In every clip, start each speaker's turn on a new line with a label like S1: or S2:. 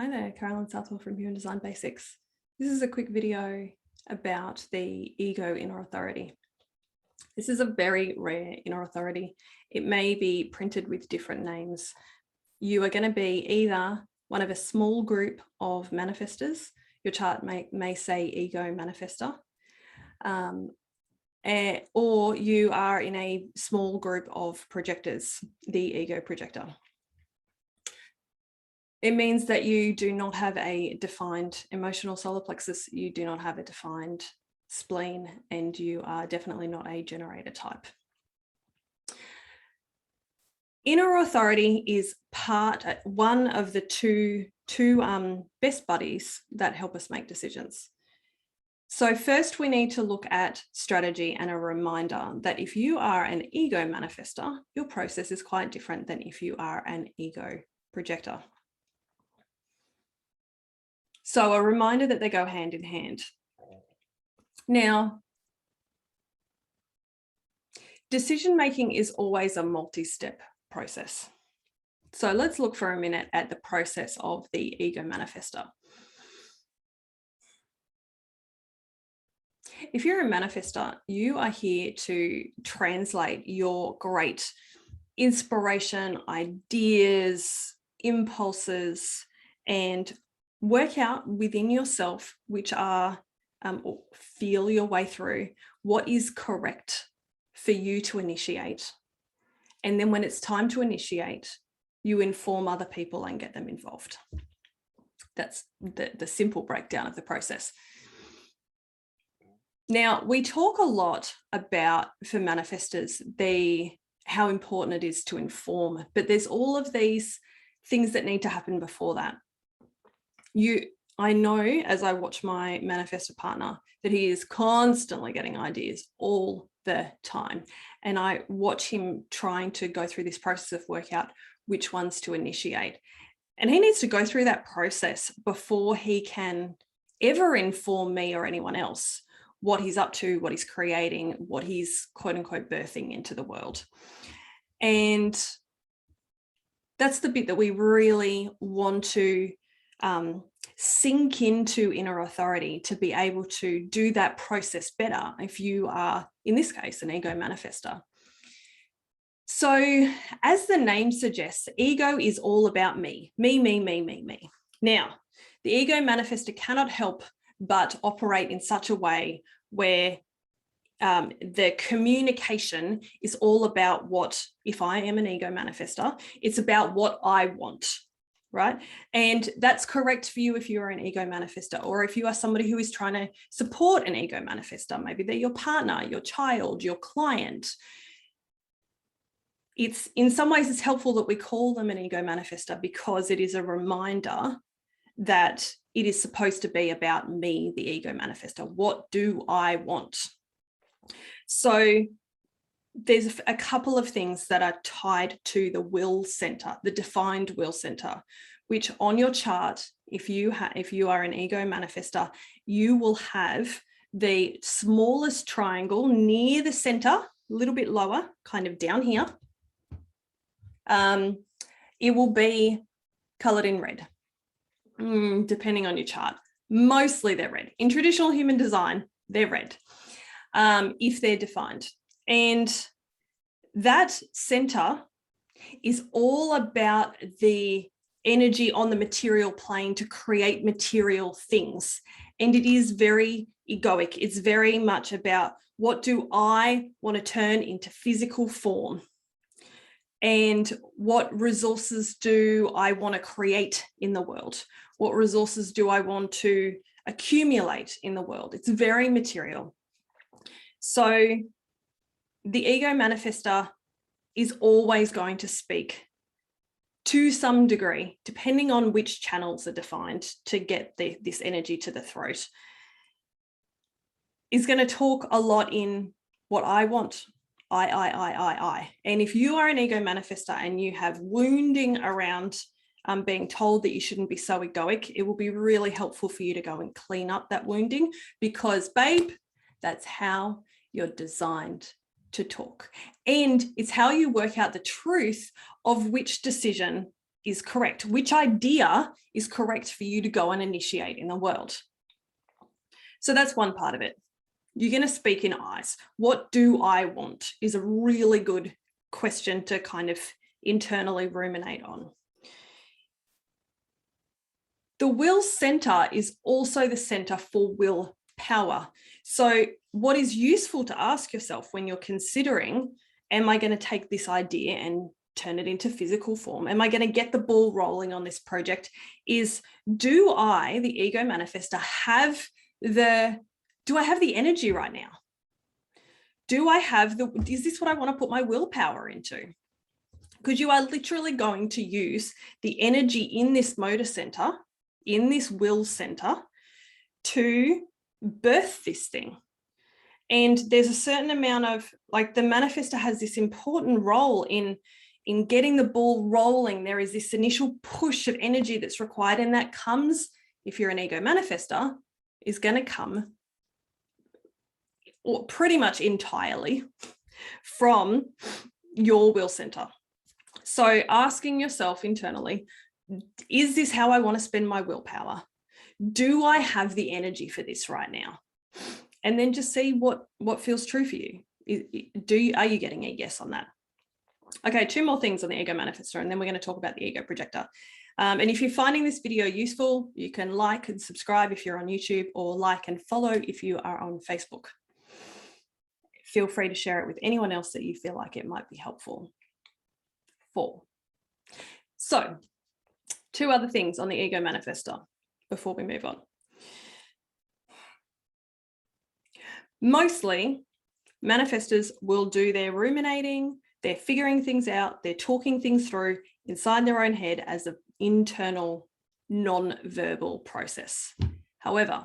S1: Hi there, Carolyn Southwell from Human Design Basics. This is a quick video about the ego inner authority. This is a very rare inner authority. It may be printed with different names. You are going to be either one of a small group of manifestors. Your chart may say ego manifestor, or you are in a small group of projectors, the ego projector. It means that you do not have a defined emotional solar plexus, you do not have a defined spleen, and you are definitely not a generator type. Inner authority is one of the two best buddies that help us make decisions. So first we need to look at strategy and a reminder that if you are an ego manifestor, your process is quite different than if you are an ego projector. So a reminder that they go hand in hand. Now, decision-making is always a multi-step process. So let's look for a minute at the process of the ego manifestor. If you're a manifestor, you are here to translate your great inspiration, ideas, impulses, and work out within yourself, which are, or feel your way through, what is correct for you to initiate. And then when it's time to initiate, you inform other people and get them involved. That's the simple breakdown of the process. Now, we talk a lot about, for manifestors, how important it is to inform, but there's all of these things that need to happen before that. I know, as I watch my manifestor partner, that he is constantly getting ideas all the time. And I watch him trying to go through this process of work out which ones to initiate. And he needs to go through that process before he can ever inform me or anyone else what he's up to, what he's creating, what he's quote unquote birthing into the world. And that's the bit that we really want to sink into inner authority, to be able to do that process better if you are, in this case, an ego manifestor. So as the name suggests, ego is all about me. Now, the ego manifestor cannot help but operate in such a way where the communication is all about what, if I am an ego manifestor, it's about what I want. Right? And that's correct for you if you are an ego manifestor, or if you are somebody who is trying to support an ego manifestor, maybe they're your partner, your child, your client. It's, in some ways, it's helpful that we call them an ego manifestor, because it is a reminder that it is supposed to be about me, the ego manifestor. What do I want? So there's a couple of things that are tied to the will center, the defined will center, which on your chart, if you are an ego manifestor, you will have the smallest triangle near the center, a little bit lower, kind of down here. It will be colored in red, depending on your chart. Mostly they're red. In traditional human design, they're red, if they're defined. And that center is all about the energy on the material plane to create material things. And it is very egoic. It's very much about, what do I want to turn into physical form? And what resources do I want to create in the world? What resources do I want to accumulate in the world? It's very material. So the ego manifestor is always going to speak to some degree, depending on which channels are defined to get this energy to the throat, is going to talk a lot in what I want. I. And if you are an ego manifestor and you have wounding around being told that you shouldn't be so egoic, it will be really helpful for you to go and clean up that wounding, because babe, that's how you're designed to talk. And it's how you work out the truth of which decision is correct? Which idea is correct for you to go and initiate in the world? So that's one part of it. You're going to speak in I's. What do I want is a really good question to kind of internally ruminate on. The will center is also the center for willpower. So what is useful to ask yourself when you're considering, am I going to take this idea and turn it into physical form? Am I going to get the ball rolling on this project? Is, do I, the ego manifestor, do I have the energy right now? Is this what I want to put my willpower into? Because you are literally going to use the energy in this motor center, in this will center, to birth this thing. And there's a certain amount of, like, the manifestor has this important role in getting the ball rolling. There is this initial push of energy that's required, and that comes, if you're an ego manifestor, is going to come or pretty much entirely from your will center. So asking yourself internally, is this how I want to spend my willpower? Do I have the energy for this right now? And then just see what feels true for you. Are you getting a yes on that? Okay, 2 more things on the ego manifestor, and then we're going to talk about the ego projector. And if you're finding this video useful, you can like and subscribe if you're on YouTube, or like and follow if you are on Facebook. Feel free to share it with anyone else that you feel like it might be helpful for. So 2 other things on the ego manifestor before we move on. Mostly, manifestors will do their ruminating, they're figuring things out, they're talking things through inside their own head as an internal non-verbal process. However,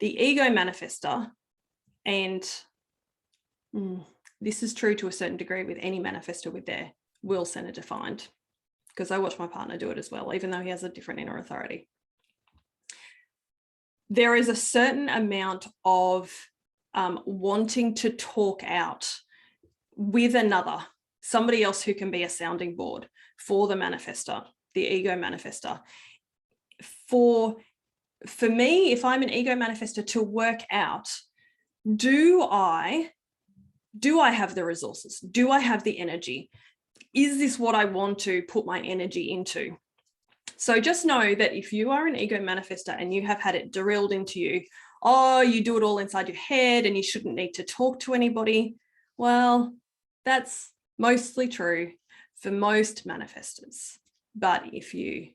S1: the ego manifestor, and this is true to a certain degree with any manifestor with their will center defined, because I watch my partner do it as well, even though he has a different inner authority. There is a certain amount of wanting to talk out with somebody else who can be a sounding board for the manifestor, the ego manifestor. For me, if I'm an ego manifestor, to work out, do I have the resources? Do I have the energy? Is this what I want to put my energy into? So just know that if you are an ego manifestor and you have had it drilled into you, oh, you do it all inside your head and you shouldn't need to talk to anybody. Well, that's mostly true for most manifestors. But if you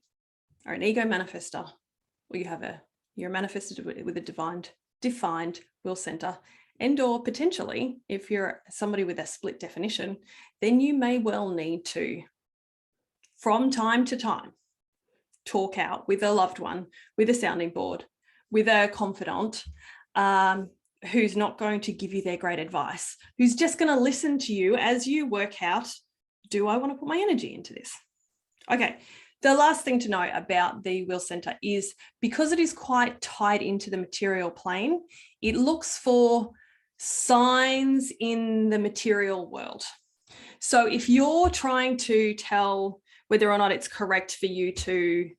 S1: are an ego manifestor, or you're a manifestor with a defined will center, and or potentially if you're somebody with a split definition, then you may well need to, from time to time, talk out with a loved one, with a sounding board, with a confidant, who's not going to give you their great advice, who's just going to listen to you as you work out, do I want to put my energy into this? Okay, the last thing to know about the will center is, because it is quite tied into the material plane, it looks for signs in the material world. So if you're trying to tell whether or not it's correct for you to,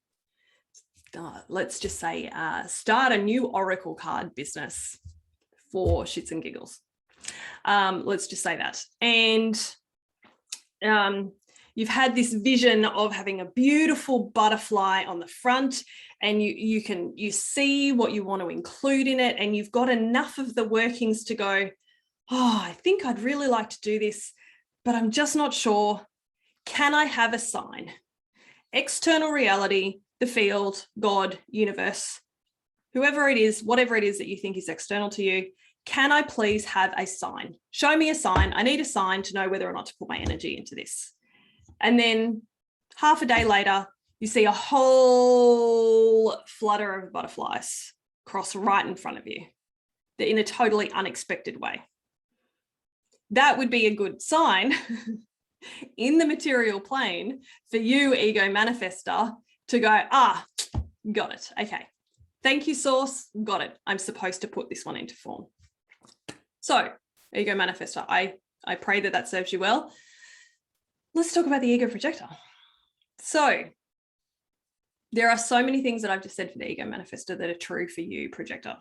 S1: let's just say, start a new Oracle card business for shits and giggles. Let's just say that. And you've had this vision of having a beautiful butterfly on the front, and you see what you want to include in it, and you've got enough of the workings to go, oh, I think I'd really like to do this, but I'm just not sure. Can I have a sign? External reality, the field, God, universe, whoever it is, whatever it is that you think is external to you, can I please have a sign? Show me a sign. I need a sign to know whether or not to put my energy into this. And then half a day later, you see a whole flutter of butterflies cross right in front of you. They're in a totally unexpected way. That would be a good sign in the material plane for you, ego manifestor, to go, got it. Okay. Thank you, source. Got it. I'm supposed to put this one into form. So, ego manifestor, I pray that serves you well. let's talk about the ego projector. So there are so many things that I've just said for the ego manifestor that are true for you, projector,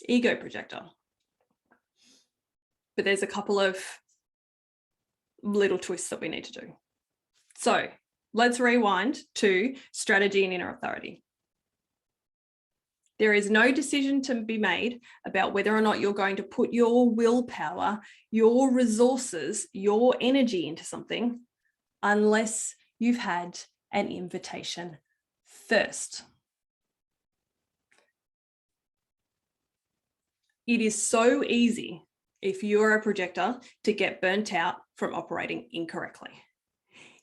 S1: ego projector. But there's a couple of little twists that we need to do. So let's rewind to strategy and inner authority. There is no decision to be made about whether or not you're going to put your willpower, your resources, your energy into something unless you've had an invitation first. It is so easy, if you're a projector, to get burnt out from operating incorrectly.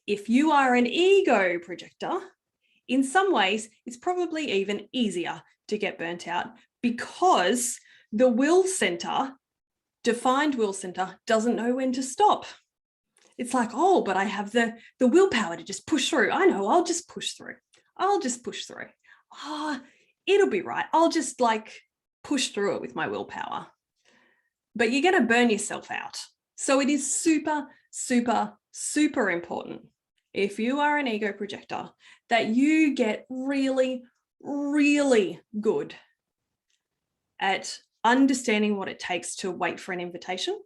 S1: If you are an ego projector, in some ways, it's probably even easier to get burnt out because the will center, defined will center, doesn't know when to stop. It's like, oh, but I have the willpower to just push through. I know, I'll just push through. I'll just push through. It'll be right. I'll just like push through it with my willpower. But you're going to burn yourself out. So it is super, super, super important, if you are an ego projector, that you get really, really good at understanding what it takes to wait for an invitation,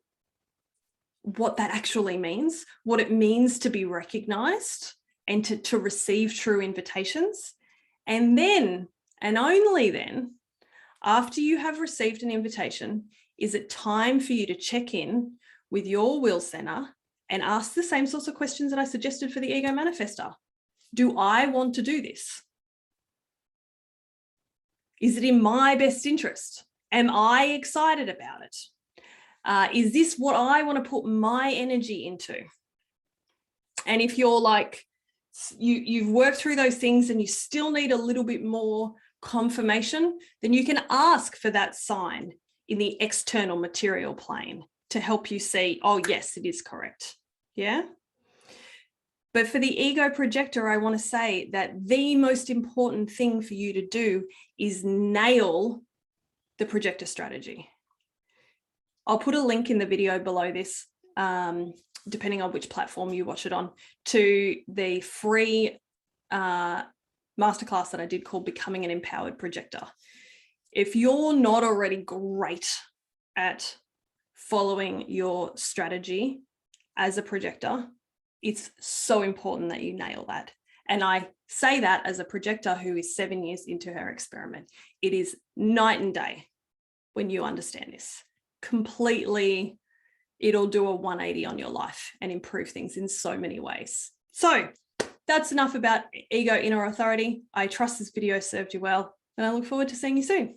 S1: what that actually means, what it means to be recognized and to receive true invitations. And then, and only then, after you have received an invitation, is it time for you to check in with your will center and ask the same sorts of questions that I suggested for the ego manifestor. Do I want to do this? Is it in my best interest? Am I excited about it? Is this what I want to put my energy into? And if you're like, you've worked through those things and you still need a little bit more confirmation, then you can ask for that sign in the external material plane to help you see, oh, yes, it is correct. Yeah. But for the ego projector, I want to say that the most important thing for you to do is nail the projector strategy. I'll put a link in the video below this, depending on which platform you watch it on, to the free masterclass that I did called Becoming an Empowered Projector. If you're not already great at following your strategy as a projector, it's so important that you nail that. And I say that as a projector who is 7 years into her experiment. It is night and day when you understand this. Completely, it'll do a 180 on your life and improve things in so many ways. So that's enough about ego inner authority. I trust this video served you well, and I look forward to seeing you soon.